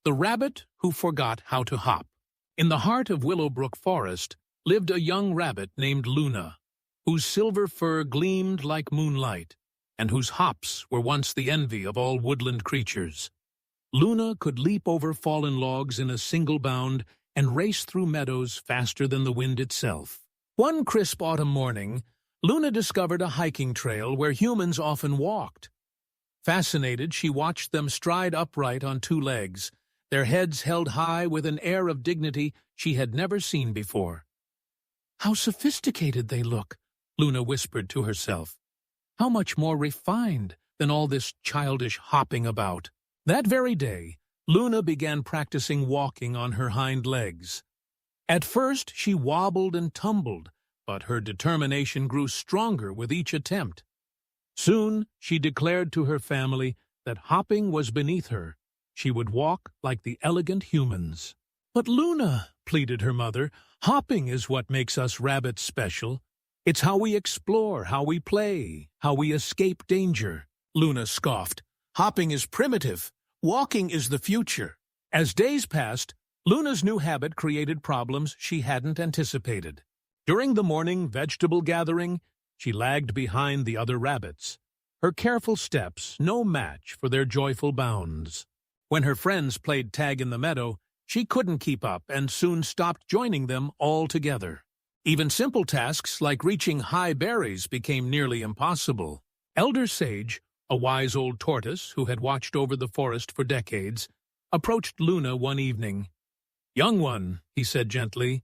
The Rabbit Who Forgot How to Hop. In the heart of Willowbrook Forest lived a young rabbit named Luna, whose silver fur gleamed like moonlight, and whose hops were once the envy of all woodland creatures. Luna could leap over fallen logs in a single bound and race through meadows faster than the wind itself. One crisp autumn morning, Luna discovered a hiking trail where humans often walked. Fascinated, she watched them stride upright on two legs, their heads held high with an air of dignity she had never seen before. "How sophisticated they look," Luna whispered to herself. "How much more refined than all this childish hopping about." That very day, Luna began practicing walking on her hind legs. At first, she wobbled and tumbled, but her determination grew stronger with each attempt. Soon, she declared to her family that hopping was beneath her. She would walk like the elegant humans. "But Luna," pleaded her mother, "hopping is what makes us rabbits special. It's how we explore, how we play, how we escape danger." Luna scoffed. "Hopping is primitive. Walking is the future." As days passed, Luna's new habit created problems she hadn't anticipated. During the morning vegetable gathering, she lagged behind the other rabbits, her careful steps no match for their joyful bounds. When her friends played tag in the meadow, she couldn't keep up and soon stopped joining them altogether. Even simple tasks like reaching high berries became nearly impossible. Elder Sage, a wise old tortoise who had watched over the forest for decades, approached Luna one evening. "Young one," he said gently,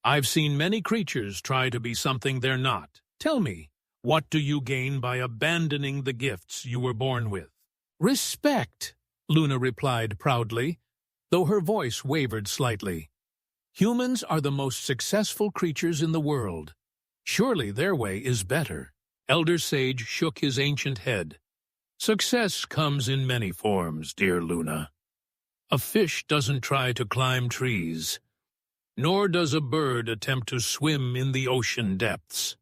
"I've seen many creatures try to be something they're not. Tell me, what do you gain by abandoning the gifts you were born with?" "Respect," Luna replied proudly, though her voice wavered slightly. "Humans are the most successful creatures in the world. Surely their way is better." Elder Sage shook his ancient head. "Success comes in many forms, dear Luna. A fish doesn't try to climb trees, nor does a bird attempt to swim in the ocean depths.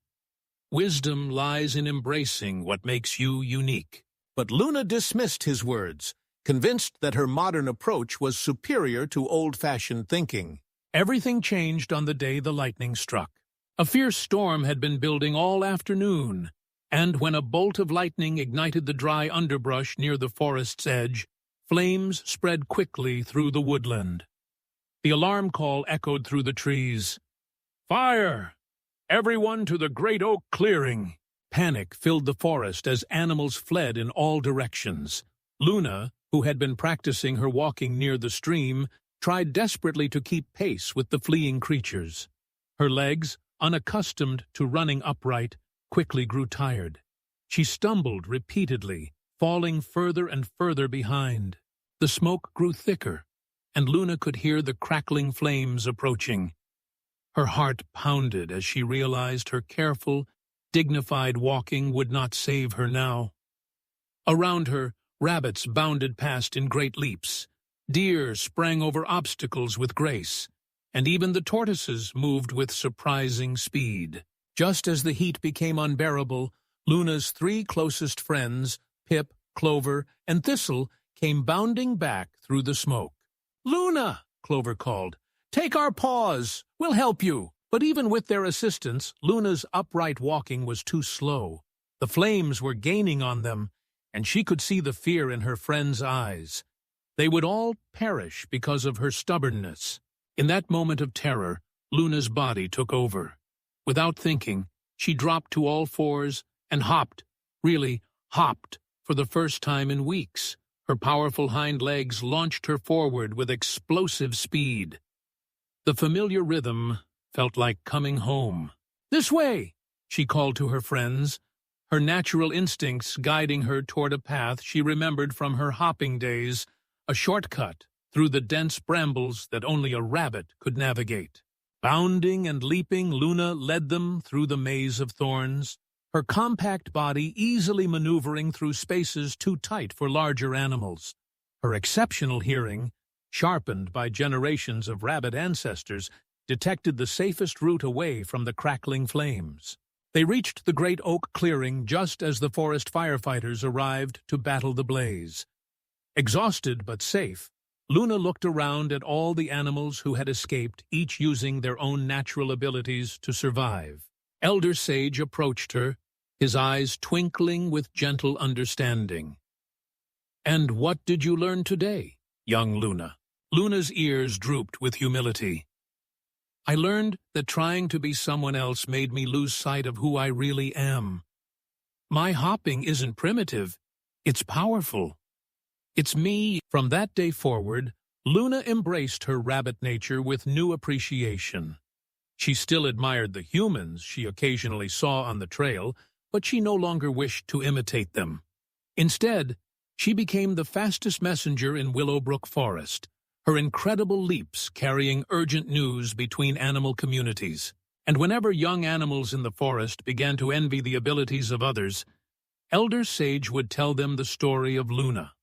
Wisdom lies in embracing what makes you unique." But Luna dismissed his words, convinced that her modern approach was superior to old-fashioned thinking. Everything changed on the day the lightning struck. A fierce storm had been building all afternoon, and when a bolt of lightning ignited the dry underbrush near the forest's edge, flames spread quickly through the woodland. The alarm call echoed through the trees. "Fire! Everyone to the great oak clearing!" Panic filled the forest as animals fled in all directions. Luna, who had been practicing her walking near the stream, tried desperately to keep pace with the fleeing creatures. Her legs, unaccustomed to running upright, quickly grew tired. She stumbled repeatedly, falling further and further behind. The smoke grew thicker, and Luna could hear the crackling flames approaching. Her heart pounded as she realized her careful, dignified walking would not save her now. Around her, rabbits bounded past in great leaps. Deer sprang over obstacles with grace, and even the tortoises moved with surprising speed. Just as the heat became unbearable, Luna's three closest friends, Pip, Clover, and Thistle, came bounding back through the smoke. "Luna," Clover called, "take our paws. We'll help you." But even with their assistance, Luna's upright walking was too slow. The flames were gaining on them, and she could see the fear in her friends' eyes. They would all perish because of her stubbornness. In that moment of terror, Luna's body took over. Without thinking, she dropped to all fours and hopped, really hopped, for the first time in weeks. Her powerful hind legs launched her forward with explosive speed. The familiar rhythm felt like coming home. "This way," she called to her friends, her natural instincts guiding her toward a path she remembered from her hopping days, a shortcut through the dense brambles that only a rabbit could navigate. Bounding and leaping, Luna led them through the maze of thorns, her compact body easily maneuvering through spaces too tight for larger animals. Her exceptional hearing, sharpened by generations of rabbit ancestors, detected the safest route away from the crackling flames. They reached the great oak clearing just as the forest firefighters arrived to battle the blaze. Exhausted but safe, Luna looked around at all the animals who had escaped, each using their own natural abilities to survive. Elder Sage approached her, his eyes twinkling with gentle understanding. "And what did you learn today, young Luna?" Luna's ears drooped with humility. "I learned that trying to be someone else made me lose sight of who I really am. My hopping isn't primitive, it's powerful. It's me." From that day forward, Luna embraced her rabbit nature with new appreciation. She still admired the humans she occasionally saw on the trail, but she no longer wished to imitate them. Instead, she became the fastest messenger in Willowbrook Forest, her incredible leaps carrying urgent news between animal communities. And whenever young animals in the forest began to envy the abilities of others, Elder Sage would tell them the story of Luna,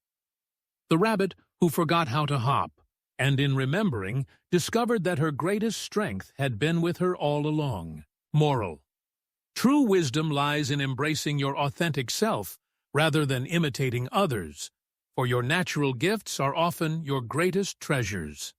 the rabbit who forgot how to hop, and in remembering, discovered that her greatest strength had been with her all along. Moral: true wisdom lies in embracing your authentic self rather than imitating others, for your natural gifts are often your greatest treasures.